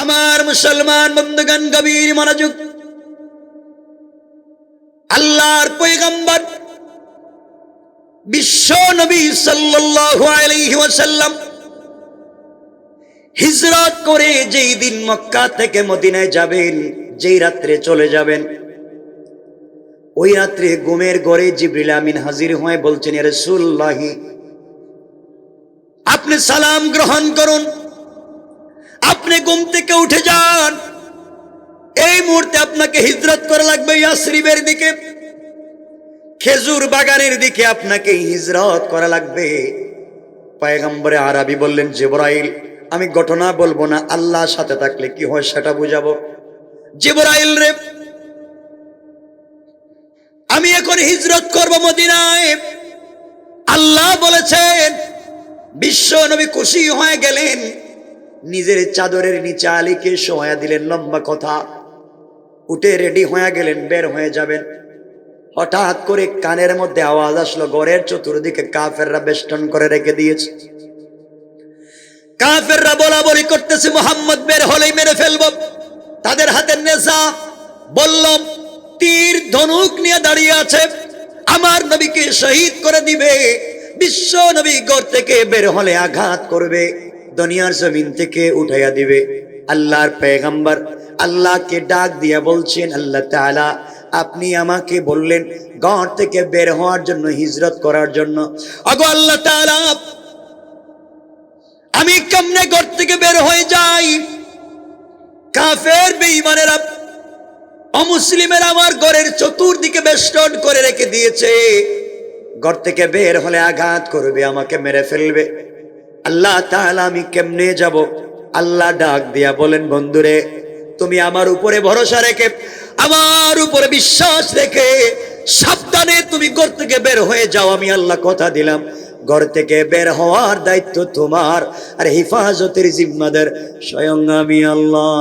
আমার মুসলমান বন্ধুগণ, গভীর মনোযোগ। আল্লাহর পয়গম্বর বিশ্ব নবী সাল্লাল্লাহু আলাইহি ওয়াসাল্লাম হিজরত করে যেই দিন মক্কা থেকে মদিনায় যাবেন, যেই রাত্রে চলে যাবেন, ওই রাত্রে ঘুমের ঘরে জিবরিল আমিন হাজির হয়ে বলছেন, ইয়া রাসূলুল্লাহ, আপনি সালাম গ্রহণ করুন, আপনি ঘুম থেকে উঠে যান, এই মুহূর্তে আপনাকে হিজরত করা লাগবে ইয়াসরিবের দিকে, খেজুর বাগানের দিকে আপনাকে হিজরত করা লাগবে। পয়গম্বরে আরবি বললেন, জিবরাইল, আমি ঘটনা বলবো না, আল্লাহর সাথে থাকলে কি হয় সেটা বুঝাবো। জিবরাইল রে, আমি এখন হিজরত করব মদিনায়। আল্লাহ বলেছেন। বিশ্ব নবী খুশি হয়ে গেলেন, নিজের চাদরের নিচে আলীকে শোয়া দিলেন। লম্বা কথা, উঠে রেডি হয়ে গেলেন, বের হয়ে যাবেন। হঠাৎ করে কানের মধ্যে আওয়াজ আসলো, ঘরের চতুর্দিকে কাফেররা বেষ্টন করে রেখে দিয়েছে। কাফেররা বলা বলি করতেছে, মুহাম্মদ বের হলেই মেরে ফেলব। তাদের হাতের নেশা বললাম তীর ধনুক নিয়ে দাঁড়িয়ে আছে, আমার নবীকে শহীদ করে দিবে। বিশ্ব নবী ঘর থেকে বের হলে আঘাত করবে, দুনিয়ার জমিন থেকে উঠাইয়া দিবে। আল্লাহর পয়গম্বর আল্লাহকে ডাক দিয়া বলছেন, আল্লাহ তাআলা, আপনি আমাকে বললেন ঘর থেকে বের হওয়ার জন্য, হিজরত করার জন্য। আগো আল্লাহ তাআলা, আমি কেমনে ঘর থেকে বের হয়ে যাই? কাফের বেঈমানেরা, অমুসলিমেরা আমার ঘরের চতুর্দিকে বেষ্টন করে রেখে দিয়েছে। ঘর থেকে বের হলে আঘাত করবে, আমাকে মেরে ফেলবে। আল্লাহ তাআলা, আমি কেমনে যাব? আল্লাহ ডাক দিয়া বলেন, বন্ধুরে, তুমি আমার উপরে ভরসা রেখে, আমার উপরে বিশ্বাস রেখে সাবধানে তুমি ঘর থেকে বের হয়ে যাও। আমি আল্লাহ কথা দিলাম, ঘর থেকে বের হওয়ার দায়িত্ব তোমার, আর হেফাজতের জিম্মাদার স্বয়ং আমি আল্লাহ।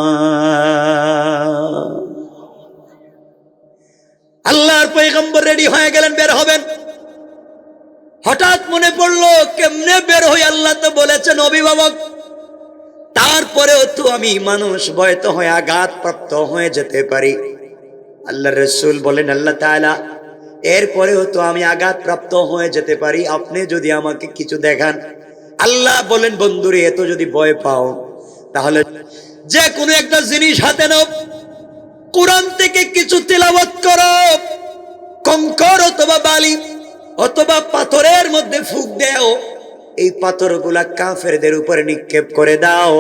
আল্লাহর পয়গম্বর রেডি হয়ে গেলেন, বের হবেন। হঠাৎ মনে পড়লো, কেমনে বের হই? আল্লাহ তো বলেছেন অভিভাবক, তারপরেও তো আমি মানুষ, ভয়তো হয়ে আঘাত প্রাপ্ত হয়ে যেতে পারি। আল্লাহ রসুল বলেন, আল্লাহ তাআলা, এরপরেও তো আমি আঘাত প্রাপ্ত হয়ে যেতে পারি, আপনি যদি আমাকে কিছু দেখান। আল্লাহ বলেন, বন্ধুরে, এত যদি ভয় পাও, তাহলে যে কোনো একটা জিনিস হাতে নাও, কোরআন থেকে কিছু তিলাওয়াত করো, কঙ্কর অথবা বালি অথবা পাথরের মধ্যে ফুঁক দাও, এই পাথরগুলা কাফেরদের উপরে নিক্ষেপ করে দাও।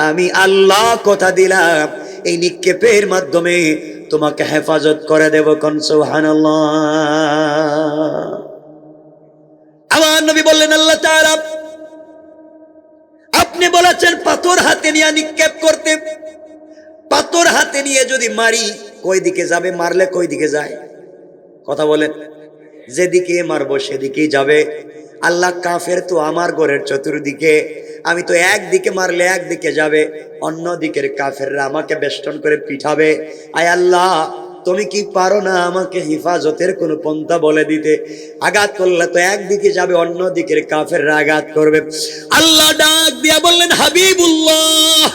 আমি আল্লাহ কথা দিলাম, এই নিক্ষেপের মাধ্যমে তোমাকে হেফাজত করে দেব। কোন সুবহানাল্লাহ। আমার নবী বললেন, আল্লাহ তাআলা, আপনি বলেছেন পাথর হাতে নিয়ে নিক্ষেপ করতে। পাথর হাতে নিয়ে যদি মারি, কই দিকে যাবে? মারলে কই দিকে যায়? কথা বলেন। যেদিকে মারবো সেদিকেই যাবে। আল্লাহ, কাফের তো আমার ঘরের চতুর্দিকে, আমি তো একদিকে মারলে একদিকে যাবে, অন্য দিকের কাফেররা আমাকে বেষ্টন করে পিঠাবে। আয় আল্লাহ, তুমি কি পারো না আমাকে হেফাজতের কোনো পন্থা বলে দিতে? আঘাত করলে তো একদিকে যাবে, অন্য দিকের কাফেররা আঘাত করবে। আল্লাহ ডাক দিয়া বললেন, হাবিবুল্লাহ,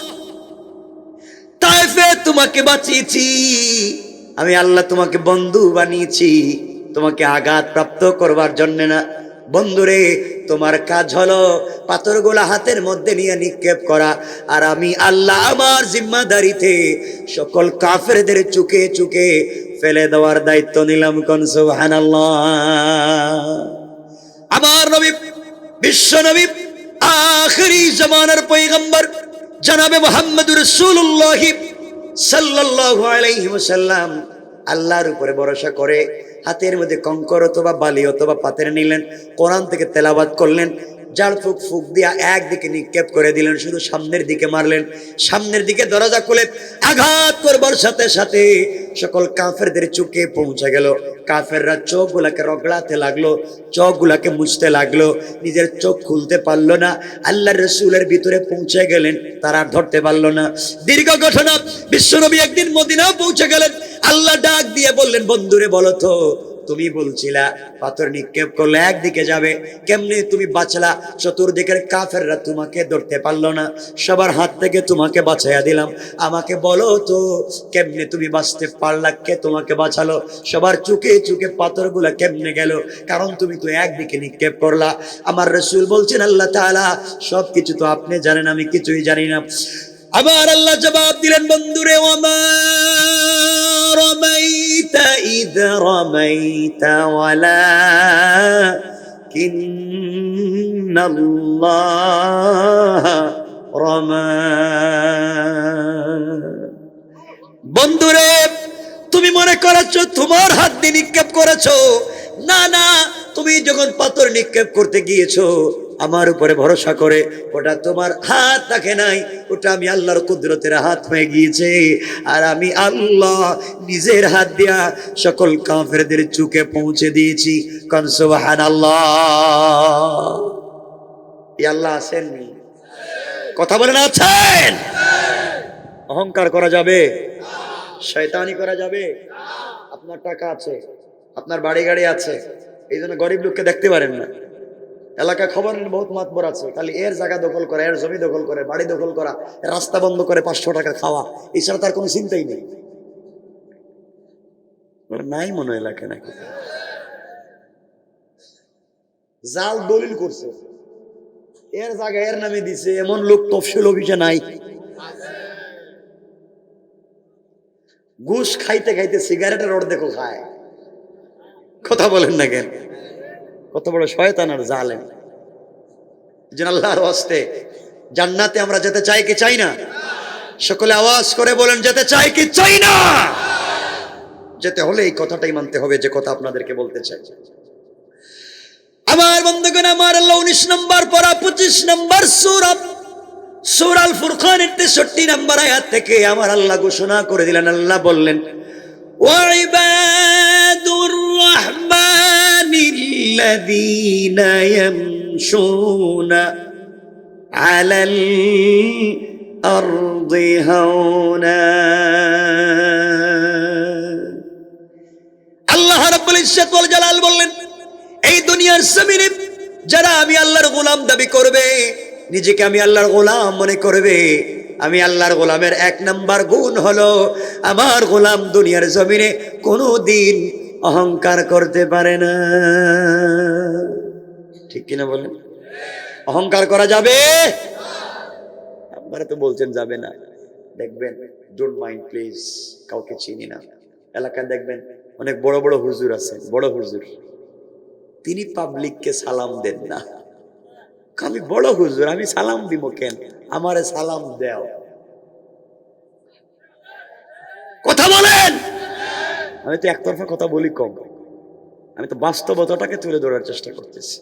তায়েফে তোমাকে বাঁচিয়েছি আমি আল্লাহ, তোমাকে বন্ধু বানিয়েছি, তোমাকে আঘাত প্রাপ্ত করবার জন্য না। বন্ধুরে, তোমার কাজ হলো পাথরগুলা হাতের মধ্যে নিয়ে নিক্ষেপ করা, আর আমি আল্লাহ আমার জিম্মাদারিতে সকল কাফেরদের চুকে চুকে ফেলে দেওয়ার দায়িত্ব নিলাম। কোন সুবহানাল্লাহ। আমার নবী, বিশ্ব নবী, আখিরি জামানার পয়গম্বর জনাবে মুহাম্মদুর রাসূলুল্লাহ সাল্লাল্লাহু আলাইহি ওয়াসাল্লাম আল্লাহর উপরে ভরসা করে হাতের মধ্যে কঙ্কর অথবা বালি অথবা পাথর নিলেন, কোরআন থেকে তেলাওয়াত করলেন, জাল ফুক ফুক দিয়া একদিকে নিক্ষেপ করে দিলেন, শুধু সামনের দিকে মারলেন। সামনের দিকে দরজা খুলে আঘাত করবার সাথে সাথে সকল কাফেরদের চোখে পৌঁছে গেল। কাফেররা চোখগুলাকে রগড়াতে লাগলো, চোখগুলাকে মুছতে লাগলো, নিজের চোখ খুলতে পারলো না। আল্লাহর রাসূলের ভিতরে পৌঁছে গেলেন, তারা আর ধরতে পারলো না। দীর্ঘ ঘটনা। বিশ্বনবী একদিন মদিনা পৌঁছে গেলেন। আল্লাহ ডাক দিয়ে বললেন, বন্ধুরে, বলো তো তুমি বলছিলা পাথর নিক্ষেপ করলে একদিকে যাবে, কেমনে তুমি বাঁচলা? চতুর্দিকের কাফেররা তোমাকে ধরতে পারলো না, সবার হাত থেকে তোমাকে বাঁচাইয়া দিলাম। আমাকে বলো তো কেমনে তুমি বাঁচতে পারলা? কে তোমাকে বাঁচালো? সবার চুকে চুকে পাথরগুলা কেমনে গেল? কারণ তুমি তো একদিকে নিক্ষেপ করলা। আমার রাসূল বলছেন আল্লাহ তাআলা সবকিছু তো আপনি জানেন, আমি কিছুই জানি না। আবার আল্লাহ জবাব দিলেন, বন্ধুরে, ওয়ামা রামাইতা ইদ রামাইতা ওয়ালাকিন্নাল্লাহ রামা। বন্ধুরে, তুমি মনে করেছো তোমার হাত দিয়ে নিক্ষেপ করেছো? না না, তুমি যখন পাথর নিক্ষেপ করতে গিয়েছো আমার উপরে ভরসা করে, ওটা তোমার হাত থাকে নাই, ওটা আমি আল্লাহর কুদরতের হাত হয়ে গিয়েছে। আর আমি আল্লাহ নিজের হাত দিয়া সকল কাফেরদের চুকে পৌঁছে দিয়েছি। কান সুবহানাল্লাহ। এই আল্লাহ আছেন? কথা বলেন আছেন? অহংকার করা যাবে? শয়তানি করা যাবে? আপনার টাকা আছে, আপনার বাড়ি গাড়ি আছে, এই জন্য গরিব লোককে দেখতে পারেন না। এলাকা খবর নেন, বহুত মাতবর আছে, খালি এর জায়গা দখল করা, এর জমি দখল করে, বাড়ি দখল করা, রাস্তা বন্ধ করে 500 টাকা খাওয়া, এছাড়া তার কোনো চিন্তাই নেই। নাই মনে এলাকা নাকি জাল দলিল করছে, এর জায়গা এর নামে দিছে, এমন লোক তফসিল অফিসে নাই। ঘুষ খাইতে খাইতে সিগারেটের অর্ধেক খায়। কথা বলেন না কেন? কত বড় শয়তান আর জালেম। আল্লাহর ওয়াস্তে জান্নাতে আমরা যেতে চাই কি চাই না? সকলে আওয়াজ করে বলেন, যেতে চাই কি চাই না? যেতে হলে এই কথাটাই মানতে হবে যে কথা আপনাদেরকে বলতে চাই। আমার বন্ধুগণ, আমার আল্লাহ 19 নম্বর পারা 25 নম্বর সূরা সূরা আল ফুরকানের 63 নম্বর আয়াত থেকে আমার আল্লাহ ঘোষণা করে দিলেন। আল্লাহ বললেন, ওয়া ইবাদুর রাহমানিল্লাযীনা ইয়ামশুনা আলাল আরদি হাওনা। আল্লাহ রাব্বুল ইজ্জত ওয়াল জালাল বললেন, এই দুনিয়ার জমিনে যারা আমি আল্লাহর গোলাম দাবি করবে, নিজেকে আমি আল্লাহর গোলাম মনে করবে, আমি আল্লাহর গোলামের 1 নাম্বার গুণ হলো আমার গোলাম দুনিয়ার জমিনে কোনোদিন অহংকার করতে পারে না। ঠিক কিনা বলেন? অহংকার করা যাবে? আপনারা তো বলছেন যাবে না। দেখবেন, ডোন্ট মাইন্ড প্লিজ, কাউকে চিনি না, এলাকায় দেখবেন অনেক বড় বড় হুজুর আছে, বড় হুজুর, তিনি পাবলিককে সালাম দেন না। আমি বড় হুজুর, আমি সালাম দিব কেন? আমারে সালাম দাও। কথা বলেন। আমি তো একতরফা কথা বলি কম, আমি তো বাস্তবতাটাকে তুলে ধরার চেষ্টা করতেছি।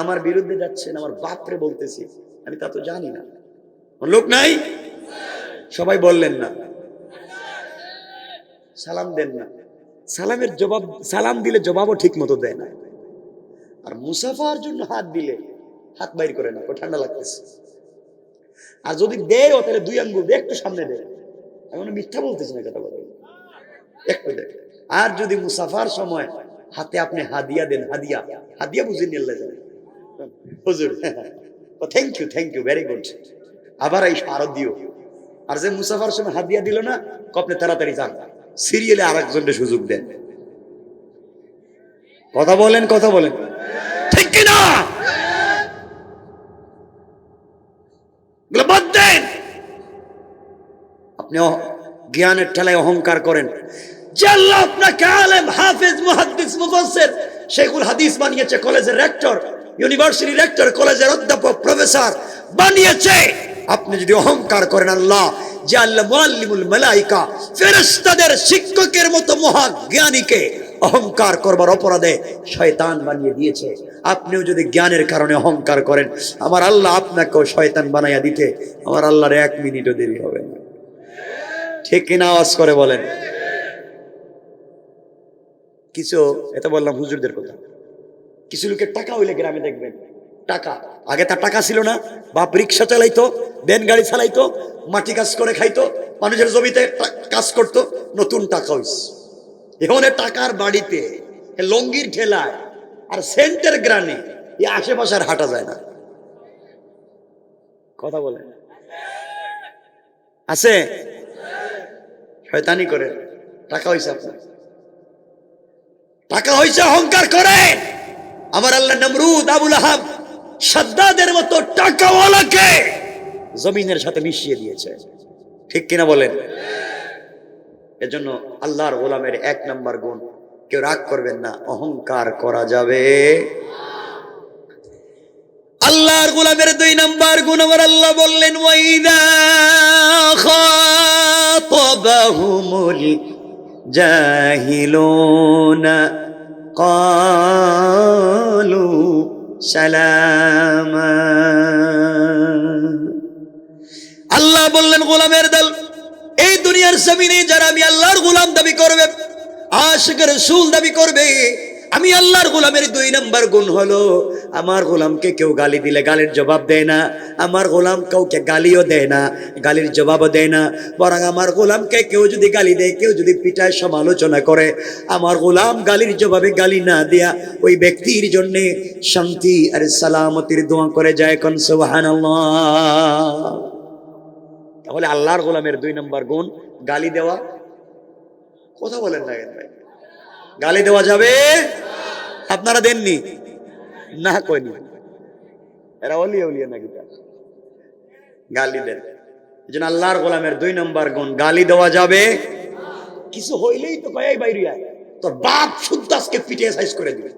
আমার বিরুদ্ধে যাচ্ছেন, আমার বাপরে বলতেছি, আমি তা তো জানি না। লোক নাই? সবাই বললেন না, সালাম দেন না। সালামের জবাব, সালাম দিলে জবাবও ঠিক মতো দেয় না। আর মুসাফার জন্য হাত দিলে হাত বাইর করে না, ঠান্ডা লাগতেছে। আর যদি দেয় তাহলে 2 আঙ্গুল দিয়ে একটু সামনে দেয়। আমি মিথ্যা বলতেছি না, কথা বলে একটু দেয়। আর যদি মুসাফার সময় হাতে আপনি হাদিয়া দেন, হাদিয়া, হাদিয়া বুঝিনি আল্লাহ জানে হুজুর, থ্যাংক ইউ ভেরি গুড, আবার এই আরো দিও। আর যে মুসাফার সময় হাদিয়া দিল না, আপনি তাড়াতাড়ি যান, সিরিয়ালে আরেকজনের সুযোগ দেন। কথা বলেন, কথা বলেন, ঠিক কিনা? বাদ দেন। আপনি জ্ঞানের ঠেলায় অহংকার করেন। যে আল্লাহ আপনাকে আলেম, হাফেজ, মুহাদ্দিস, মুফাসসির, শেখুল হাদিস বানিয়েছে, কলেজের রেক্টর, ইউনিভার্সিটি রেক্টর, কলেজের অধ্যাপক, প্রফেসর বানিয়েছে, আপনি যদি অহংকার করেন, আল্লাহ যে আল্লাহ মুআল্লিমুল মালায়েকা, ফেরেশতাদের শিক্ষকের মতো মহাজ্ঞানীকে অহংকার করবার অপরাধে শয়তান বানিয়ে দিয়েছে, আপনিও যদি জ্ঞানের কারণে অহংকার করেন, আমার আল্লাহ আপনাকেও শয়তান বানাইয়া দিতে আমার আল্লাহর 1 মিনিটও দেরি হবে না। ঠিক কিনা? আওয়াজ করে বলেন। কিছু, এটা বললাম হুজুরদের কথা, কিছু লোকের টাকা হইলে গ্রামে দেখবেন, টাকা, আগে তার টাকা ছিল না, বাপ রিক্সা চালাইতো, ভ্যান গাড়ি চালাইতো, মাটি কাজ করে খাইতো, মানুষের জমিতে কাজ করতো, নতুন টাকা হইছে। এখন টাকার বাড়িতে লঙ্গির ঠেলায় আর সেন্টের গ্রানে এই আশেপাশে আর হাঁটা যায় না। কথা বলে আছে শয়তানি করে টাকা হয়েছে আপনার, টাকা হয়েছে অহংকার করে। আমার আল্লাহ নমরুদ, আবুল আহাব, সাদ্দাদের মতো টাকাওয়ালাকে জমিনের সাথে মিশিয়ে দিয়েছে। ঠিক কিনা বলেন? এজন্য আল্লাহর গোলামের 1 নম্বর গুণ, কেউ রাগ করবেন না, অহংকার করা যাবে। আল্লাহর গোলামের 2 নম্বর গুণ আমার আল্লাহ বললেন, ওয়াইদা খাতাবাহুমুল জাহিলুনা ক্বালু সালামা। আল্লাহ বললেন, গোলামের দল, এই দুনিয়ার জমিনে যারা আমি আল্লাহর গোলাম দাবি করবে, আশিক রাসূল দাবি করবে, আমি আল্লাহর গোলামের 2 নম্বর গুণ হলো, আমার গোলামকে কেউ গালি দিলে গালির জবাব দেয় না, আমার গোলাম কাউকে গালিও দেয় না, গালির জবাবও দেয় না। বরং আমার গোলামকে কেউ যদি গালি দেয়, কেউ যদি পিটায় সমালোচনা করে, আমার গোলাম গালির জবাবে গালি না দেয়া ওই ব্যক্তির জন্য শান্তি আর সালামতির দোয়া করে যায়। কোন সুবহানাল্লাহ। তাহলে আল্লাহর গোলামের 2 নম্বর গুণ গালি দেওয়া। কথা বলেন না ভাই, গালি দেওয়া যাবে? আপনারা দেননি না? কইনি এরা ওলিয়া উলিয়া নাকি গালি দেন? এজন্য আল্লাহর গোলামের 2 নম্বর গুণ, গালি দেওয়া যাবে। কিছু হইলেই তো কয়, এই বাইরে আয়, তোর বাপ শুদ্ধ আজকে পিটিয়ে সাইজ করে দিবে।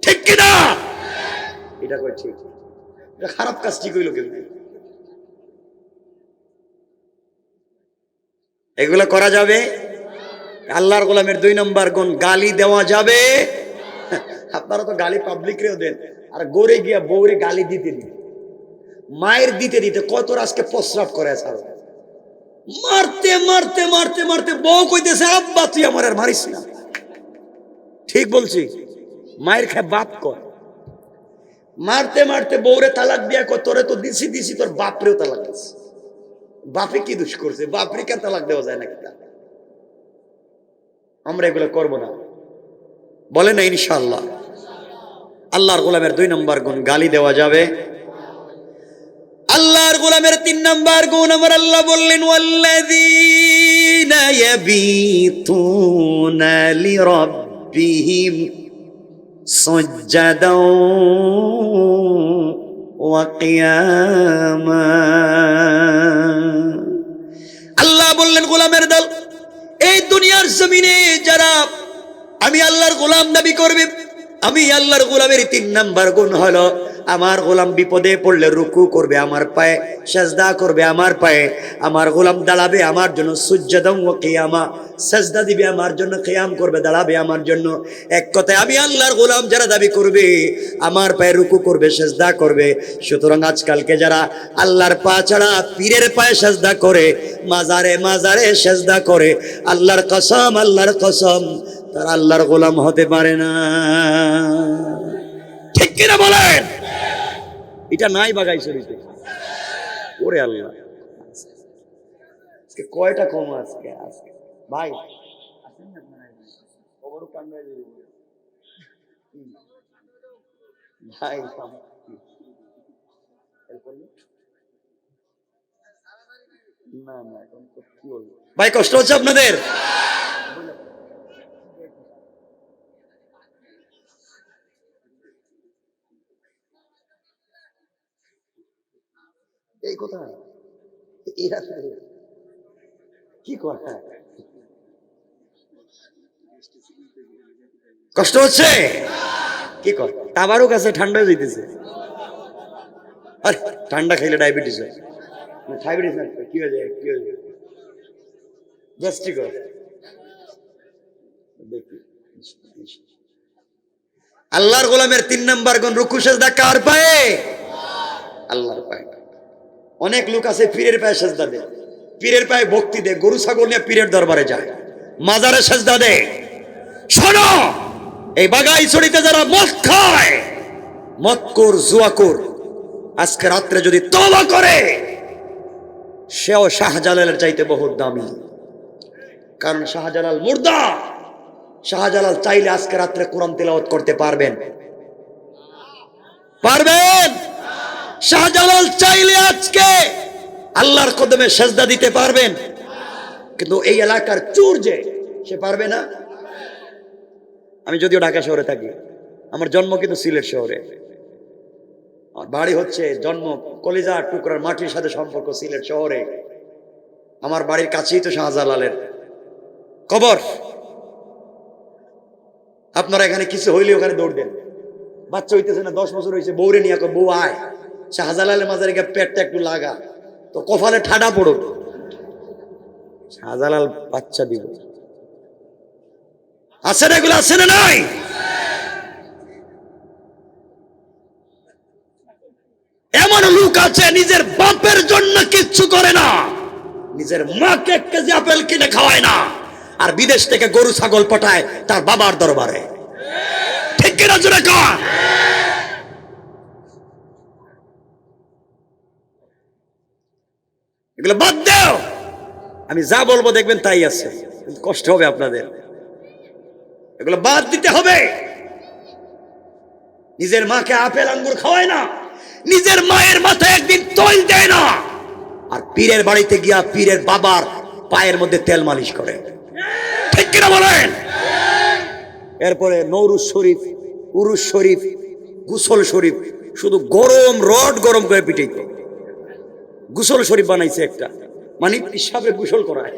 ঠিক কি না? এটা কই ঠিক? এটা খারাপ কাজ ঠিক হইল কেন? এগুলো করা যাবে? আল্লাহর গোলামের 2 নম্বর গুণ, গালি দেওয়া যাবে। আপনারা তো গালি পাবলিকরেও দেন, আর গড়ে গিয়া বউরে গালি দিতে দিতে, মায়ের দিতে দিতে কত আজকে প্রস্রাব করে স্যার, মারতে মারতে মারতে মারতে বউ কইতেছে, আব্বা তুই আমার আর মারিস না। ঠিক বলছি? মায়ের খায় বাপ কর। মারতে মারতে বউরে তালাক দিয়া কয়, তোরে তো দিছি দিছি, তোর বাপরেও তালাক দিছি। বাপে কি দোষ করছে? বাপরে কেন তালাক দেওয়া যায় নাকি? আমরা এগুলো করবো না, বলে না ইনশাআল্লাহ। আল্লাহর গোলামের 2 নম্বর গুণ, গালি দেওয়া যাবে। আল্লাহর গোলামের 3 নম্বর গুণ আমার আল্লাহ বললেন, ওয়াল্লাযীনা ইয়াবিতুনা লিরাব্বিহিম সুজদাও ওয়া কিয়ামা। আল্লাহ বললেন, গোলামের দল, এই দুনিয়ার জমিনে যারা আমি আল্লাহর গোলাম দাবি করবে, আমি আল্লাহর গোলামের 3 নম্বর গুণ হলো, আমার গোলাম বিপদে পড়লে রুকু করবে আমার পায়ে, সাজদা করবে আমার পায়ে, আমার গোলাম দাঁড়াবে আমার জন্য, সুজদাও ওয়া কিয়ামা, সাজদা দিবে আমার জন্য, কিয়াম করবে, দাঁড়াবে আমার জন্য। এক কথায় আমি আল্লাহর গোলাম যারা দাবি করবে, আমার পায়ে রুকু করবে, সাজদা করবে। সুতরাং আজকালকে যারা আল্লাহর পা ছাড়া পীরের পায়ে সাজদা করে, মাজারে মাজারে সাজদা করে, আল্লাহর কসম, আল্লাহর কসম, তারা আল্লাহর গোলাম হতে পারে না। ঠিক কিনা বলেন? এটা নাই বাগাই শরীফে? ওরে আল্লাহ, আজকে কয়টা কম আজকে আজকে ভাই ভাই না না ভাই, কষ্ট হচ্ছে আপনাদের? এই কথা কি কথা, কষ্ট হচ্ছে? কি কর, তাবারও কাছে ঠান্ডা হয়ে যেতেছে। আরে ঠান্ডা খাইলে ডায়াবেটিস হয়। ডায়াবেটিস না, কি হয়ে যায়, কি হয়ে যায়, গ্যাস্ট্রিক হয়। দেখি আল্লাহর গোলামের 3 নম্বর গুণ, রুকু সাজদা কার পায়ে? আল্লাহর পায়ে। অনেক লোক আছে পীরের পায়ে সাজদা দেয়, পীরের পায়ে ভক্তি দেয়, গরু ছাগল নিয়ে পীরের দরবারে যায়, মাজারে সাজদা দেয়। শোনো, এই বাগাইছড়িতে যারা মদ খায়, মদখোর, জুয়াখোর, আজকে রাত্রে যদি তওবা করে, সেও শাহজালালের চাইতে বহুত দামি। কারণ শাহজালাল মুর্দা, শাহজালাল চাইলে আজকে রাত্রে কোরআন তেলাওয়াত করতে পারবেন? পারবেন? শাহজালাল চাইলে আজকে আল্লাহর কদমে সেজদা দিতে পারবেন? কিন্তু এই এলাকার চোর যে, সে পারবে না। আমি যদিও ঢাকা শহরে থাকি, আমার জন্ম কিন্তু সিলেট শহরে। আমার বাড়ি হচ্ছে, জন্ম কলিজার টুকরার মাটির সাথে সম্পর্ক সিলেট শহরে। আমার বাড়ির কাছেই তো শাহজালালের কবর। আপনারা এখানে কিছু হইলে ওখানে দৌড় দেন। বাচ্চা হইতেছে না, 10 বছর হয়েছে, বউরে নিয়ে বউ আয় শাহজালালের মাজারে গিয়ে পেটটা একটু লাগা, তো কপালে ঠাডা পড়ো, শাহজালাল বাচ্চা দিব। আছে না এগুলো? আছে না নাই? এমন লোক আছে নিজের বাপের জন্য কিচ্ছু করে না, নিজের মাকে 1 কেজি আপেল কিনে খাওয়ায় না, আর বিদেশ থেকে গরু ছাগল পাঠায় তার বাবার দরবারে। ঠিক কিনা জোরে কর? এগুলো বাদ দাও। আমি যা বলবো দেখবেন তাই আছে, কিন্তু কষ্ট হবে আপনাদের। এগুলো বাদ দিতে হবে। নিজের মাকে আপেল আঙ্গুর খাওয়ায় না, নিজের মায়ের মাথায় একদিন তৈল দেয় না, আর পীরের বাড়িতে গিয়া পীরের বাবার পায়ের মধ্যে তেল মালিশ করে। ঠিক কিনা বলেন? এরপরে নৌরুজ শরীফ, উরুজ শরীফ, গুসল শরীফ, শুধু গরম রড গরম করে পিটাইত। গুসল শরীফ বানাইছে একটা, মানে পিসাবরে গোসল করায়।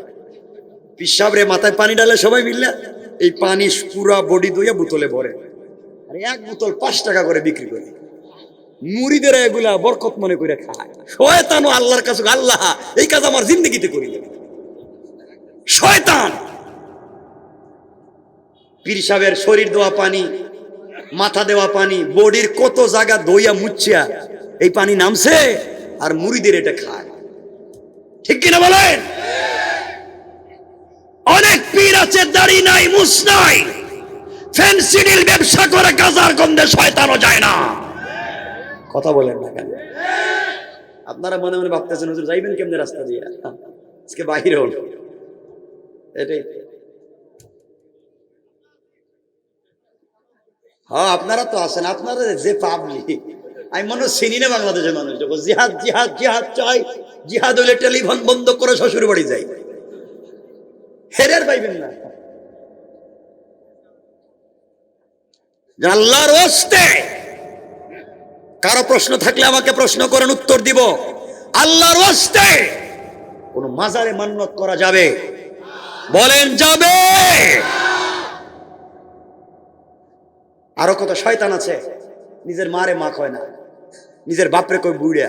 পিসাবরে মাথায় পানি ডালে সবাই মিললে এই পানি পুরা বডি ধুইয়া বোতলে ভরে, আর 1 বোতল 5 টাকা করে বিক্রি করে। মুরিদের এগুলা বরকত মনে করে খায়। শয়তান ও আল্লাহর কাছে, আল্লাহ এই কাজ আমার জিন্দগিতে করিলে। শয়তান পীর সাহেবের শরীর দেওয়া পানি, মাথা দেওয়া পানি, বডির কত জায়গা ধইয়া মুচ্ছিয়া এই পানি নামছে, আর মুরিদের এটা খায়। ঠিক কিনা বলেন? অনেক পীর আছে দাড়ি নাই, মুছ নাই, ফেন্সিডিল ব্যবসা করে গাজার গন্ধে শয়তানও যায় না। কথা বলেন না কেন? আপনারা মনে মনে ভাবতেছেন হুজুর যাইবেন কেমনে রাস্তা দিয়ে, আজকে বাহির হল। এটাই হ্যাঁ, আপনারা তো আছেন, আপনারা যে পাবলিক, আমি মনে চিনি না বাংলাদেশের মানুষ যখন জিহাদ জিহাদ জিহাদ চাই, জিহাদ হইলে টেলিফোন বন্ধ করে শ্বশুর বাড়ি যাই, হেরের পাইবেন না। আল্লাহর ওয়াস্তে কারো প্রশ্ন থাকলে আমাকে প্রশ্ন করেন, উত্তর দিব। আল্লাহর ওয়াস্তে কোন মাজারে মান্নত করা যাবে? বলেন যাবে? আরো কত শয়তান আছে নিজের মারে মা কয় না, নিজের বাপরে কই বুড়া।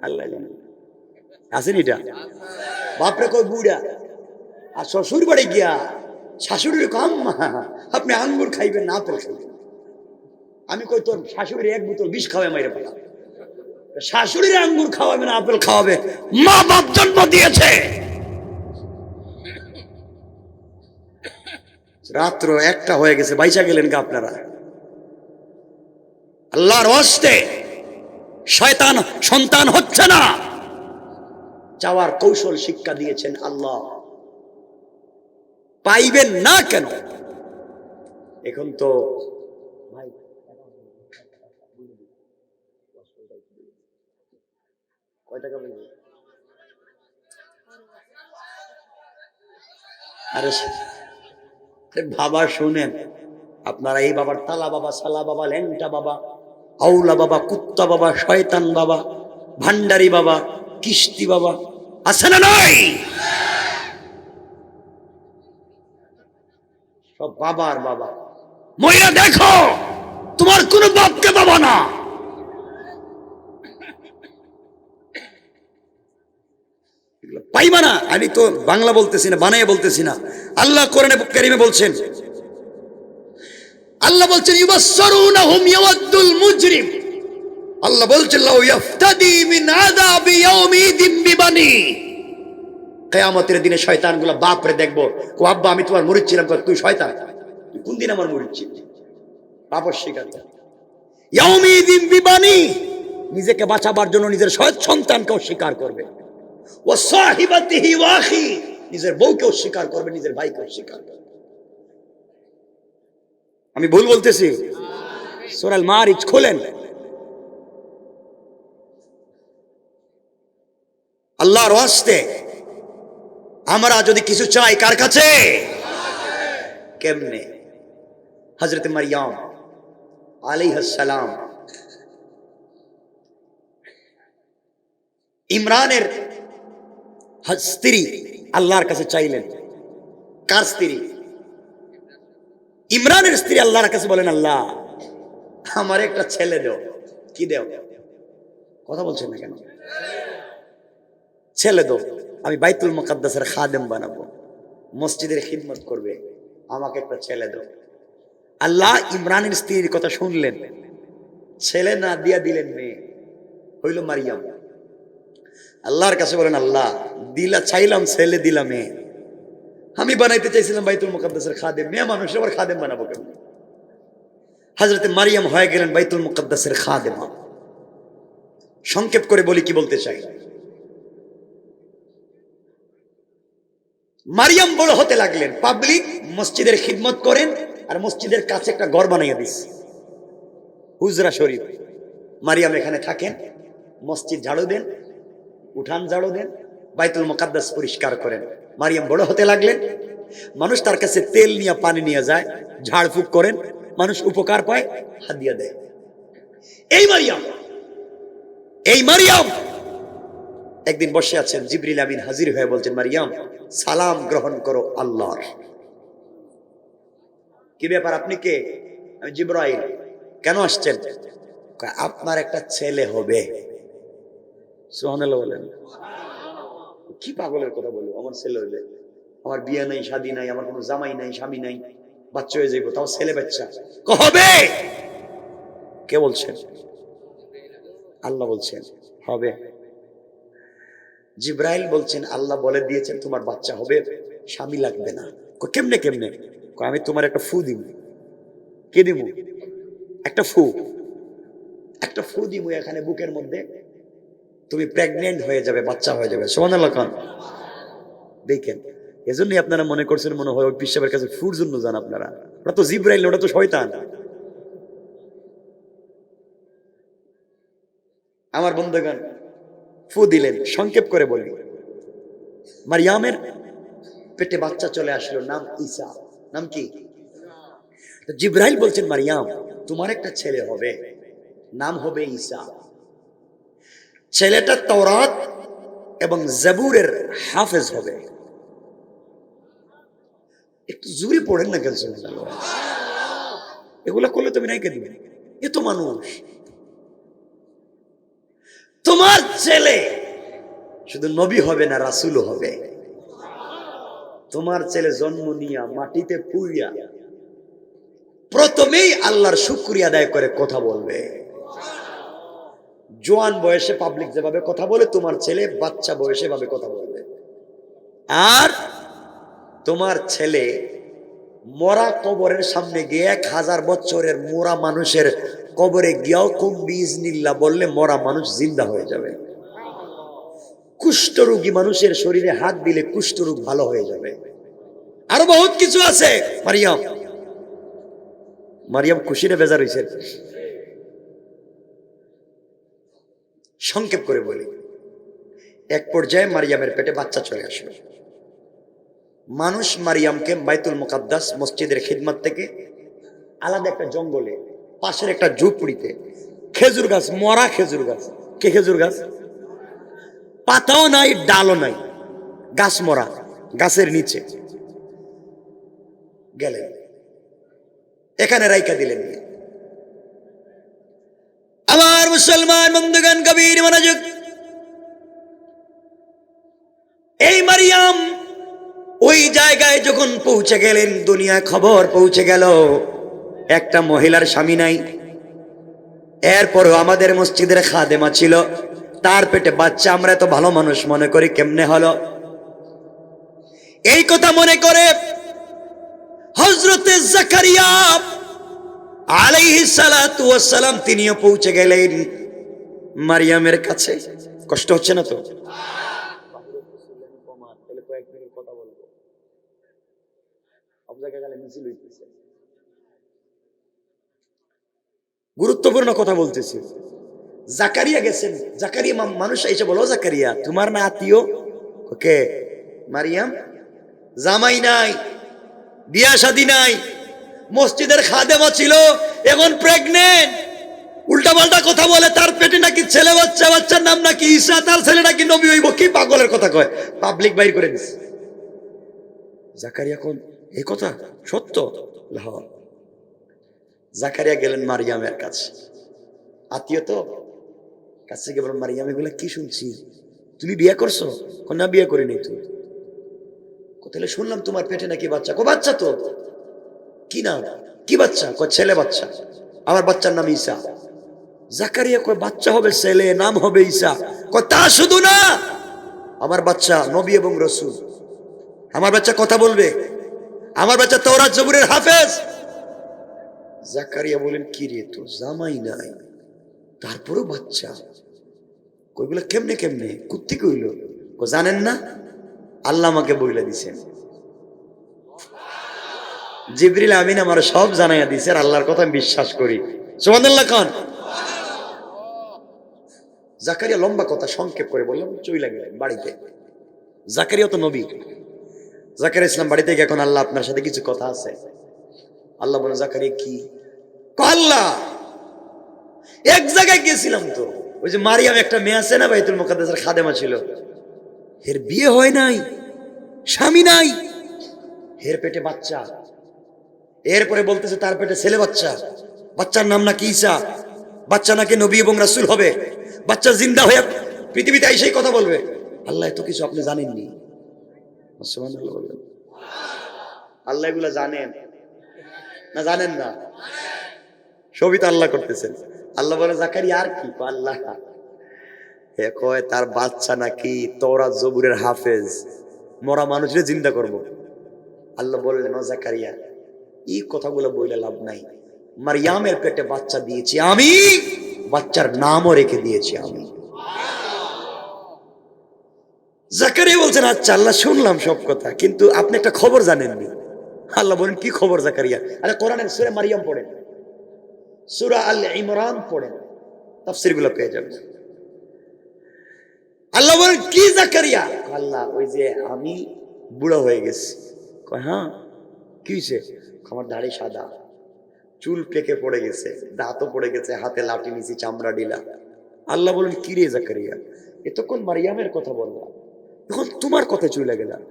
আল্লাহ জানে, আছেন এটা? বাপরে কই বুড়া, আর শ্বশুর বাড়ি গিয়া শাশুড়ির কম, আপনি আঙ্গুর খাইবেন না আপেল খাইবেন। আমি কই তোর শাশুড়ি 1 বোতল বিষ খাওয়াই মাইরে ফেলা, শাশুড়ির আঙ্গুর খাওয়াবে না আপেল খাওয়াবে? মা বাপ জন্ম দিয়েছে। রাত্র 1টা হয়ে গেছে, বাইচা গেলেন গা আপনারা? আল্লাহর ওয়াস্তে শয়তান সন্তান হচ্ছে না, চাওয়ার কৌশল শিক্ষা দিয়েছেন আল্লাহ, পাইবেন না কেন? এখন তো ভাই কয় টাকা বলবো? আরে বাবা শুনেন, আপনারা এই বাবার তালা বাবা, সালা বাবা, ল্যাংটা বাবা, আউলা বাবা, কুত্তা বাবা, শয়তান বাবা, ভান্ডারি বাবা, কিস্তি বাবা আছে না নাই? সব বাবার বাবা। মহিলা দেখো, তোমার কোন বাপকে বাবা না। পাইবা না। আমি তো বাংলা বলতেছি না, বানাইয়া বলতেছি না। আল্লাহ কোরআনে কারীমে বলছেন, আল্লাহ বলছেন ইউবাসসিরুনহুম ইয়াওয়াদ্দুল মুজরিম, আল্লাহ বলছেন লাউ ইফতাদি মিন আযাবি ইয়াউমিদিন বিবানি। কিয়ামতের দিনে শয়তানগুলো বাপরে দেখবো, ও আব্বা আমি তোমার মুরিদ ছিলাম, তুই শয়তান, তুই কোন দিন আমার মুরিদ ছিলি? বাপ স্বীকার করে। ইয়াউমিদিন বিবানি, নিজেকে বাঁচাবার জন্য নিজের সন্তানকে অস্বীকার করবে। ওয়া সাহিবাতিহি ওয়া আখি, নিজের বউকে অস্বীকার করবে, নিজের ভাইকে অস্বীকার করবে। আমি ভুল বলতেছি? সূরা আল মারিজ খোলেন। আল্লাহর ওয়াস্তে আমরা যদি কিছু চাই কার কাছে? কেমনে? হযরত মারইয়াম আলাইহিস সালাম ইমরানের স্ত্রী আল্লাহর কাছে চাইলেন। কার স্ত্রী? ইমরানের স্ত্রী আল্লাহর কাছে বলেন, আল্লাহ আমার একটা ছেলে দাও। কি দাও? কথা বলছেন না কেন? ছেলে দাও, আমি বাইতুল মুকাদ্দাসের খাদেম বানাবো, মসজিদের খিদমত করবে, আমাকে একটা ছেলে দাও। আল্লাহ ইমরানের স্ত্রীর কথা শুনলেন, ছেলে না দিয়া দিলেন মেয়ে, হইল মারিয়াম। আল্লাহর কাছে বলেন, আল্লাহ দিলা চাইলাম ছেলে, দিলাম মেয়ে। আমি বানাইতে চাইছিলাম বাইতুল মুকাদ্দাসের খাদেম, মেয়ে মানুষ আবার খাদেম বানাবো কেন? হযরত মারিয়াম হয়ে গেলেন বাইতুল মুকাদ্দাসের খাদেমা। সংক্ষেপ করে বলি, কি বলতে চাই? মারিয়াম বড় হতে লাগলেন, পাবলিক মসজিদের খিদমত করেন, আর মসজিদের কাছে একটা ঘর বানাইয়া দিস, হুজরা শরীফ। মারিয়াম এখানে থাকেন, মসজিদ ঝাড়ু দেন, উঠান ঝাড়ু দেন, বাইতুল মুকাদ্দাস পরিষ্কার করেন। মারিয়াম বড় হতে লাগলেন, মানুষ তার কাছে তেল নিয়ে পানি নিয়ে যায়, ঝাড়ফুঁক করেন, মানুষ উপকার পায়, হাদিয়া দেয়। এই মারিয়াম একদিন বসে আছেন, জিবরিল আমিন হাজির হয়ে বলছেন, মারিয়াম সালাম গ্রহণ করো আল্লাহর। কি ব্যাপার, আপনি কে? আমি জিবরাইল। কেন আসছেন? আপনার একটা ছেলে হবে। সুবহানাল্লাহ বলেন। কি পাগলের কথা বলবো, আমার ছেলে হবে? আমার বিয়ে নাই, শাদী নাই, আমার কোনো জামাই নাই, স্বামী নাই, বাচ্চা হয়ে যাইব, তাও ছেলে বাচ্চা হবে? কে বলছেন? আল্লাহ বলছেন হবে। জিবরাইল বলছেন, আল্লাহ বলে দিয়েছেন তোমার বাচ্চা হবে, স্বামী লাগবে না। কেমনে কেমনে? আমি তোমার একটা ফু দিব। কে দিব? একটা ফু দিব এখানে বুকের মধ্যে, তুমি প্রেগনেন্ট হয়ে যাবে, বাচ্চা হয়ে যাবে। সুবহানাল্লাহ খান। দেখেন, এজন্যই আপনারা মনে করছেন মনে হয় ওই পিসাবের কাছে ফুর জন্য যান আপনারা। ওটা তো জিবরাইল, ওটা তো শয়তান। আমার বন্ধুগণ, ফু দিলেন। সংক্ষেপ করে বলি, মারিয়ামের পেটে বাচ্চা চলে আসলো, নাম ঈসা। নাম কি? জিবরাইল বলছেন, মারিয়াম তোমার একটা ছেলে হবে, নাম হবে ঈসা। ছেলেটা তাওরাত এবং জাবুরের হাফেজ হবে। একটু জোরে পড়েন না কেন? এগুলা করলে তুমি নাই কেন? এ তো মানুষ। তোমার ছেলে শুধু নবী হবে না, রাসূলও হবে। তোমার ছেলে জন্ম নিয়া মাটিতে পুইয়া প্রথমেই আল্লাহর শুকরিয়া আদায় করে কথা বলবে। জোয়ান বয়সে পাবলিক যেভাবে কথা বলে, তোমার ছেলে বাচ্চা বয়সে ভাবে কথা বলবে। আর তোমার ছেলে মরা কবরের সামনে গিয়ে 1000 বছরের মরা মানুষের কবরে গিয়াও কুম বিইজনিল্লাহ বললে মরা মানুষ জিন্দা হয়ে যাবে। কুষ্ঠরোগী মানুষের শরীরে হাত দিলে কুষ্ঠরোগ ভালো হয়ে যাবে। আরো বহুত কিছু আছে। মারিয়াম খুশিরে বেজার হয়েছে। সংক্ষেপ করে বলি, এক পর্যায়ে মারিয়ামের পেটে বাচ্চা চলে আসলো। মানুষ মারিয়ামকে বাইতুল মুকাদ্দাস মসজিদের খিদমত থেকে আলাদা একটা জঙ্গলে, পাশের একটা ঝুপড়িতে, খেজুর গাছ, মরা খেজুর গাছ। কে খেজুর গাছ? পাতাও নাই, ডালও নাই, গাছ মরা, গাছের নিচে গেলেন, এখানে রাইকা দিলেন। আমার মুসলমান বন্ধুগণ, গভীর মনোযোগ। এই মারিয়াম ওই জায়গায় যখন পৌঁছে গেলেন, দুনিয়া খবর পৌঁছে গেল একটা মহিলার স্বামী নাই। এরপরও আমাদের মসজিদের খাদেমা ছিল, তার পেটে বাচ্চা। আমরা এত ভালো মানুষ মনে করি, কেমনে হলো? এই কথা মনে করে হযরতে জাকারিয়া আলাইহিস সালাতু ওয়াস সালাম তিনিও পৌঁছে গেলেন মারিয়ামের কাছে। কষ্ট হচ্ছে না তো? গুরুত্বপূর্ণ কথা বলতেছি। জাকারিয়া গেছেন, জাকারিয়া মানুষ এসে বলো, জাকারিয়া তোমার না আত্মীয়? ওকে মারিয়াম, জামাই নাই, বিয়া শাদী নাই, মসজিদের খাদেমা ছিল, এখন প্রেগনেন্ট, উল্টা পাল্টা কথা বলে, তার পেটে নাকি ছেলে বাচ্চা, বাচ্চার নাম নাকি ঈসা, তার ছেলে নাকি নবী হইব। কি পাগলের কথা কয়, পাবলিক বাইর করে দিছে। জাকারিয়া কোন এই কথা সত্য? জাকারিয়া গেলেন মারিয়ামের কাছে, আত্মীয় তো, কাছে গিয়ে বলেন, মারিয়াম এগুলা কি শুনছি, তুমি বিয়ে করছো? না বিয়ে করিনি। তো তাহলে শুনলাম তোমার পেটে নাকি বাচ্চা। বাচ্চা তো কি নাম, কি বাচ্চা? ছেলে বাচ্চা, আমার বাচ্চার নাম ঈসা। জাকারিয়া কয় বাচ্চা হবে ছেলে, নাম হবে ঈসা। তা শুধু না, আমার বাচ্চা নবী এবং রসূল, আমার বাচ্চা কথা বলবে, আমার বাচ্চা তাওরাত জবুরের হাফেজ। জাকারিয়া বলেন, কি রে, তোর জামাই নাই, তারপরও বাচ্চা? কইগুলো কেমনে কেমনে কুত্তি কইল? জানেন না, আল্লাহ আমাকে বইলা দিছেন, জিবরিল আমিন আমার সব জানাইয়া দিছে, আর আল্লাহর কথা আমি বিশ্বাস করি। সুবহানাল্লাহ খান। জাকারিয়া লম্বা কথা সংক্ষেপ করে বললাম, চইলা গেলেন বাড়িতে। জাকারিয়া তো নবী, জাকারিয়া ইসলাম বাড়িতে গিয়ে, এখন আল্লাহ আপনার সাথে কিছু কথা আছে। আল্লাহ বলে, জাকারিয়া কি? আল্লাহ এক জায়গায় গেছিলাম তো, ওই যে মারিয়াম একটা মেয়ে আছে না, বাইতুল মুকাদ্দাসের খাদেমা ছিল, এর বিয়ে হয় নাই, স্বামী নাই, এর পেটে বাচ্চা, এরপরে বলতেছে তার পেটে ছেলে বাচ্চা, বাচ্চার নাম নাকি ঈসা, বাচ্চা নাকি নবী এবং রাসূল হবে, বাচ্চা জিন্দা হয়ে পৃথিবীতে এসেই কথা বলবে। আল্লাহ এত কিছু আপনি জানেননি? সুবহানাল্লাহ বললেন। আল্লাহ এগুলা জানেন না? জানেন না? সবই তো আল্লাহ করতেছেন। আল্লাহ বলে, জাকারিয়া আর কি? আল্লাহ এ কয় তার বাচ্চা নাকি তাওরাত জবুরের হাফেজ, মরা মানুষের জিন্দা করব। আল্লাহ বললেন, ও জাকারিয়া এই কথাগুলো বইলে লাভ নাই, মারিয়ামের পেটে বাচ্চা দিয়েছি আমি, বাচ্চার নামও রেখে দিয়েছি আমি। জাকারিয়া বলছেন, আচ্ছা আল্লাহ শুনলাম সব কথা, কিন্তু আপনি একটা খবর জানেননি। আল্লাহ বলেন, কি খবর জাকারিয়া? আরে কোরআনের সূরা মারিয়াম পড়েন, সূরা আল ইমরান পড়েন, তাফসীরগুলো পেয়ে যাবেন। আল্লাহ বলেন, কি জাকারিয়া? আল্লাহ ওই যে আমি বুড়া হয়ে গেছি। হ্যাঁ, কি হয়েছে? আমার দাড়ি সাদা, চুল পেকে পড়ে গেছে, দাঁতও পড়ে গেছে, হাতে লাঠি নিছি, চামড়া ডিলা। আল্লাহ বলেন, কি রে জাকারিয়া, এতক্ষণ মারিয়ামের কথা বললাম, এখন তোমার কথা চলে গেলাম,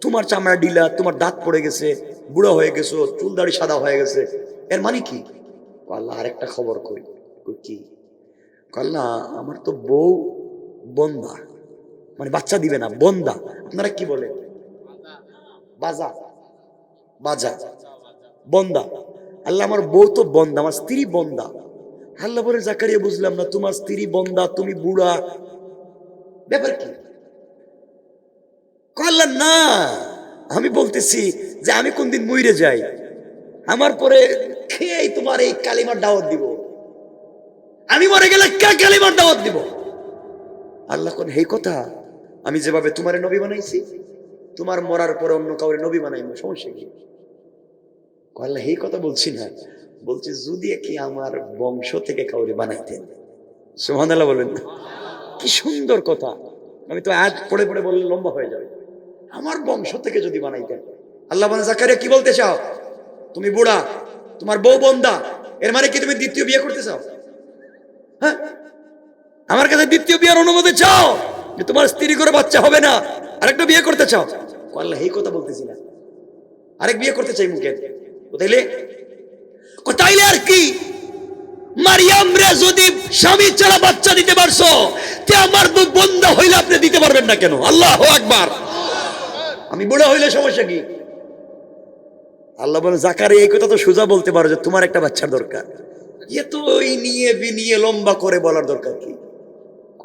তোমার চামড়া ডিলা, তোমার দাঁত পড়ে গেছে, বুড়া হয়ে গেছো, চুল দাড়ি সাদা হয়ে গেছে, এর মানে কি? আল্লাহ আরেকটা খবর কই। কি? আল্লাহ আমার তো বউ বন্দা, মানে বাচ্চা দিবে না, বন্দা। আপনারা কি বলে? বাজা, বাজা, বন্দা। আল্লাহ আমার বউ তো বন্দা, আমার স্ত্রী বন্দা। আল্লাহ বলে, জাকারিয়া বুঝলাম না, তোমার স্ত্রী বন্দা, তুমি বুড়া, ব্যাপার কি? আল্লাহ না, আমি বলতেছি যে আমি কোনদিন মইরে যাই, আমার পরে খেয়েই তোমার এই কালিমার দাওয়াত দিব, আমি মরে গেলে কে কালিমার দাওয়াত দিব? আল্লাহ কোন এই কথা, আমি যেভাবে তোমারে নবী বানাইছি, তোমার মরার পরে অন্য কাউরে নবী বানাইবো, সমস্যা কি? আল্লাহ এই কথা বলছি না, বলছি যদি কি আমার বংশ থেকে কাউরে বানাইতেন। সুবহানাল্লাহ বলেন না? কি সুন্দর কথা, আমি তো আয়াত পড়ে পড়ে বললে লম্বা হয়ে যাবে। আমার বংশ থেকে যদি বানাইতেন। আল্লাহ বলে, জাকারিয়া কি বলতে চাও? তুমি বুড়া, তোমার বউ বন্দা, এর মানে কি তুমি দ্বিতীয় বিয়ে করতে চাও? হ্যাঁ, আমার কাছে দ্বিতীয় বিয়ের অনুমতি চাও, যে তোমার স্ত্রী করে বাচ্চা হবে না, আরেকটা বিয়ে করতে চাও? আল্লাহ এই কথা বলতেছি না, আরেক বিয়ে করতে চাই মুখে। তাইলে তাইলে আর কি? মারিয়াম রে যদি স্বামী ছাড়া বাচ্চা দিতে পারছো, তে আমার বউ বন্দা হইলে আপনি দিতে পারবেন না কেন? আল্লাহু আকবার। আমি বুড়া হইলে সমস্যা কি? আল্লাহ বলে, জাকারিয়া এই কথা তো সোজা বলতে পারো যে তোমার একটা বাচ্চার দরকার, এ তো ওই নিয়ে বিনিয়ে লম্বা করে বলার দরকার কি?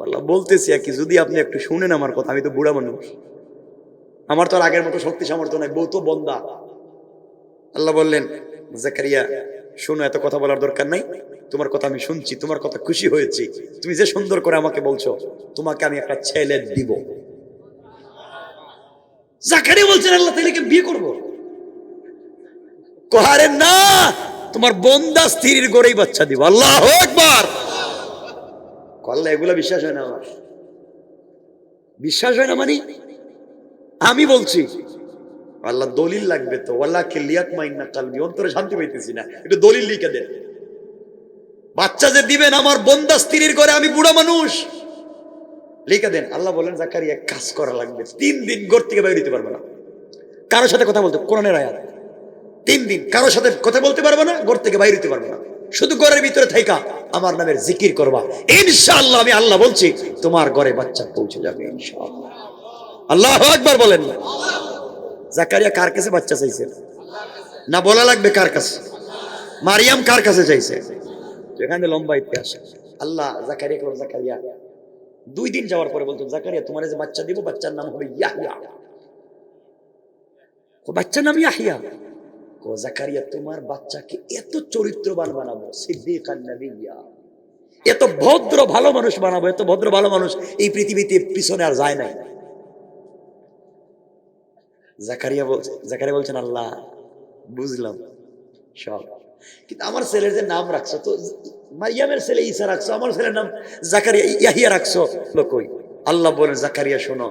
আল্লাহ বলতেছি কি, যদি আপনি একটু শুনেন আমার কথা, আমি তো বুড়া মানুষ, আমার তো আর আগের মতো শক্তি সামর্থ্য নাই, বউ তো বন্দা। আল্লাহ বললেন, জাকারিয়া শোনো, এত কথা বলার দরকার নাই, তোমার কথা আমি শুনছি, তোমার কথা খুশি হয়েছি, তুমি যে সুন্দর করে আমাকে বলছো, তোমাকে আমি একটা ছেলে দিব। জাকারিয়া বলছেন, আল্লাহ তাহলে কি বিয়ে করবো? আরে না, তোমার বন্দা স্ত্রীর গড়েই বাচ্চা দিব। আল্লাহু আকবার। আল্লাহ এগুলা বিশ্বাস হয় না আমার, বিশ্বাস হয় না মানে আমি বলছি আল্লাহ দলিল লাগবে তো, ওয়াল্লাহ কিলিয়াত মাইন্না কালবি, অন্তরে শান্তি পাইতেছি না, একটু দলিল লিখে দেন। বাচ্চা যে দিবেন আমার বন্দা স্ত্রীর ঘরে, আমি বুড়া মানুষ, লিখে দেন। আল্লাহ বলেন জাকারিয়া কাজ করা লাগবে, 3 দিন ঘর থেকে বাইরে দিতে পারবে না, কারোর সাথে কথা বলতে, কোরআনের আয়াত, 3 দিন কারোর সাথে কথা বলতে পারবে না, ঘর থেকে বাইরে দিতে পারবে না, শুধু ঘরের ভিতরে থাইকা আমার নামের জিকির করবা, ইনশাআল্লাহ আমি আল্লাহ বলছি তোমার ঘরে বাচ্চা পৌঁছে যাবে ইনশাআল্লাহ। আল্লাহু আকবার বলেন না। জাকারিয়া কার কাছে বাচ্চা চাইছে না বলা লাগবে কার কাছে? মারিয়াম কার কাছে চাইছে? এখানে লম্বা ইতিহাস। আল্লাহ জাকারিয়া বলেন, জাকারিয়া 2 দিন যাওয়ার পরে বলতো, জাকারিয়া তোমার যে বাচ্চা দিব, বাচ্চার নাম হবে ইয়াহইয়া। ও বাচ্চার নাম ইয়াহইয়া। ও জাকারিয়া তোমার বাচ্চাকে এত চরিত্রবান বানাবো, সিদ্দিকান নবিয়্যা, এত ভদ্র ভালো মানুষ বানাবো, এত ভদ্র ভালো মানুষ এই পৃথিবীতে পিছনে আর যায় নাই। জাকারিয়া বলছেন আল্লাহ বুঝলাম সব, কিন্তু আমার ছেলের যে নাম রাখছো, তো মারিয়ামের ছেলে ঈসা রাখছো, আমার ছেলের নাম জাকারিয়া ইয়াহিয়া রাখছো, কই? আল্লাহ বলেন জাকারিয়া শোনো,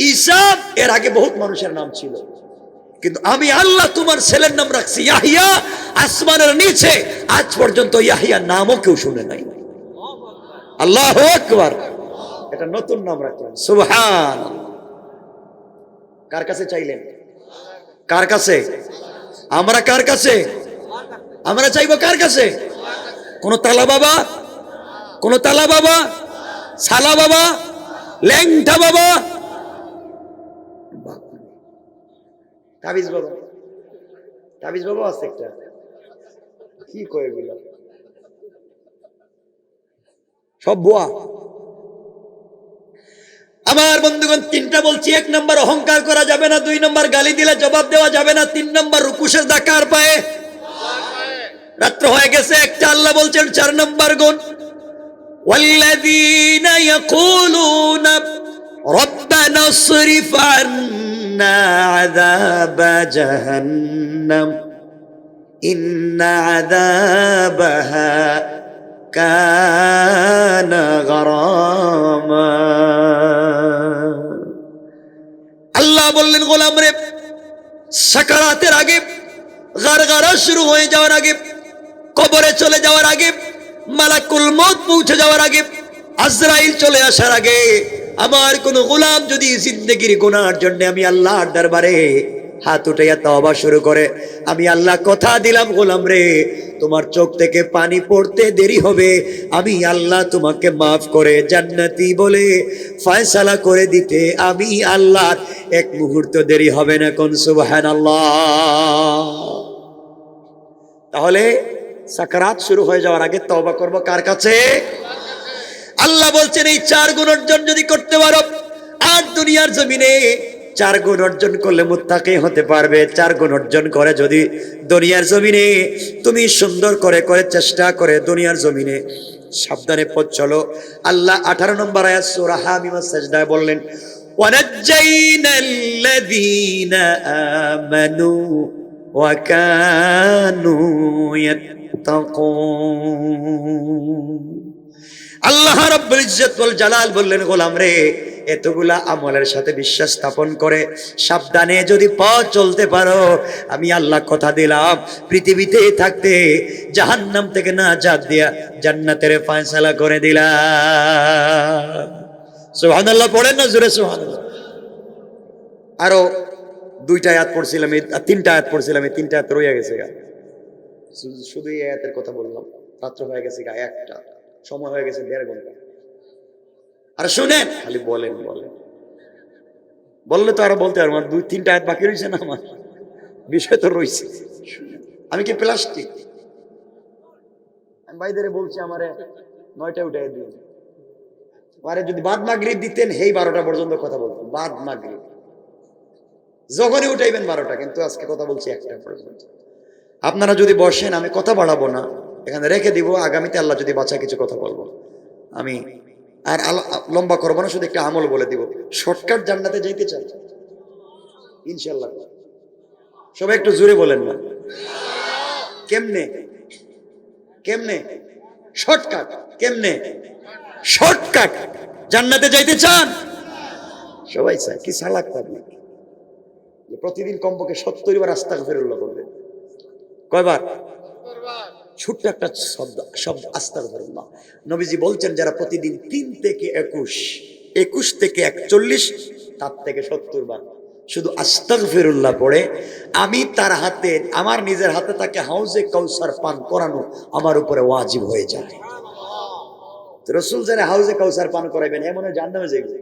ঈসা এর আগে বহুত মানুষের নাম ছিল, কিন্তু আমি আল্লাহ তোমার ছেলের নাম রাখছি ইয়াহিয়া। আসমানের নিচে আজ পর্যন্ত ইয়াহিয়া নামও কেউ শুনে নাই। আল্লাহু আকবার। এটা নতুন নাম রাখলেন, সুবহানাল্লাহ। কার কাছে চাইলেন? কার কাছে? আমরা কার কাছে? আমরা চাইবো কার কাছে? কোন তালা বাবা, কোন তালা বাবা, সালা বাবা, ল্যাংটা বাবা, তাবিজ বাবা, তাবিজ বাবা আছে একটা, কি কয় এগুলো সব বুয়া। আমার বন্ধুগণ 3টা বলছি, 1 নম্বর অহংকার করা যাবে না, 2 নম্বর গালি দিলে জবাব দেওয়া যাবে না, 3 নম্বর রুকুশের দাকার পায়ে। রাত্র হয়ে গেছে, একটা আল্লাহ বলছেন 4 নম্বর গুণ, ওয়াল্লাযীনা ইয়াকুলুনা রব্বানা ইসরিফ আন্না আযাবা জাহান্নাম ইন্না আযাবাহা কানা গরামা। আল্লাহ বললেন গোলাম রে, সাকারাতের আগে, গারগারা শুরু হয়ে যাওয়ার আগে, কবরে চলে যাওয়ার আগে, মালাকুল মউত পৌঁছে যাওয়ার আগে, আজরাইল চলে আসার আগে, আমার কোন গোলাম যদি জিন্দেগির গুনার জন্য আমি আল্লাহর দরবারে হাত উঠাইয়া তওবা শুরু করে, আমি আল্লাহ কথা দিলাম গোলাম রে, তোমার চোখ থেকে পানি পড়তে দেরি হবে, আমি আল্লাহ তোমাকে মাফ করে জান্নাতি বলে ফয়সালা করে দিতে আমি আল্লাহর 1 মুহূর্ত দেরি হবে না। কোন সুবহানাল্লাহ। তাহলে সাকারাত শুরু হয়ে যাওয়ার আগে তওবা করব কার কাছে? আল্লাহ বলছেন এই 4 গুণ অর্জন যদি করতে পারো, আর দুনিয়ার জমিনে 4 গুণ অর্জন করলে মুত্তাকি হতে পারবে। 4 গুণ অর্জন করে যদি দুনিয়ার জমিনে তুমি সুন্দর করে চেষ্টা করে দুনিয়ার জমিনে সাবধানে পথ চলো, আল্লাহ 18 নম্বর আয়াত সূরা হামিমা সাজদায় বললেন, ওয়ানাজ্জাইনাল্লাযীনা আমানু ওয়া কানু ইয়াত্তাকুন। আল্লাহ রাব্বুল ইজ্জত ওয়াল জালাল বললেন গোলাম রে, এতগুলা আমলের সাথে বিশ্বাস স্থাপন করে সাবধানে যদি পথ চলতে পারো, আমি আল্লাহ কথা দিলাম পৃথিবীতে থাকতে জাহান্নাম থেকে নাজাত দিয়া জান্নাতের ফয়সালা করে দিলাম। সুবহানাল্লাহ পড়েন না জোরে সুবহানাল্লাহ। আরো 2টা আয়াত পড়ছিলাম, 3টা আয়াত পড়ছিলাম, এই 3টা আয়াত রয়ে গেছে, শুধু এই আয়াতের কথা বললাম। রাত্র হয়ে গেছে, 1টা সময় হয়ে গেছে 1.5 ঘন্টা। আর শুনেন, খালি বলেন বলেন বললে তো আরো বলতে পারবো, 2-3টা আয়াত বাকি রয়েছে না, আমার বিষয় তো রয়েছে। আমি কি প্লাস্টিক? আমি ভাইদের বলছি আমারে 9টায় উঠাই দিন, আরে যদি বাদ মাগরিব দিতেন এই 12টা পর্যন্ত কথা বলতাম, বাদ মাগরিব যখনই উঠাইবেন 12টা, কিন্তু আজকে কথা বলছি 1টা পর্যন্ত। আপনারা যদি বসেন আমি কথা বাড়াবো না, এখানে রেখে দিব, আগামীতে আল্লাহ যদি বাঁচায় কিছু কথা বলবো। আমি আর লম্বা করবো না, শুধু একটা আমল বলে দিব। শর্টকাট জান্নাতে যাইতে চাই ইনশাআল্লাহ, সবাই একটু জোরে বলেন না। কেমনে? কেমনে? শর্টকাট। কেমনে? শর্টকাট। জান্নাতে যাইতে চান? সবাই চায়। কি সালাক পাবলিক যে প্রতিদিন কমপক্ষে 70 বার আস্তাগফিরুল্লাহ করবেন। কয়বার? ছোট্ট একটা শব্দ আস্তাগফিরুল্লাহ। নবীজি বলছেন যারা প্রতিদিন 3 থেকে 21, 21 থেকে 41, তার থেকে 70 বার শুধু আস্তাগফিরুল্লাহ পড়ে, আমি তার হাতে, আমার নিজের হাতে তাকে হাউজে কাউসার পান করানো আমার উপরে ওয়াজিব হয়ে যায়। রাসূল যারা হাউজে কাউসার পান করাইবেন এমন জাহান্নামে যাইবে।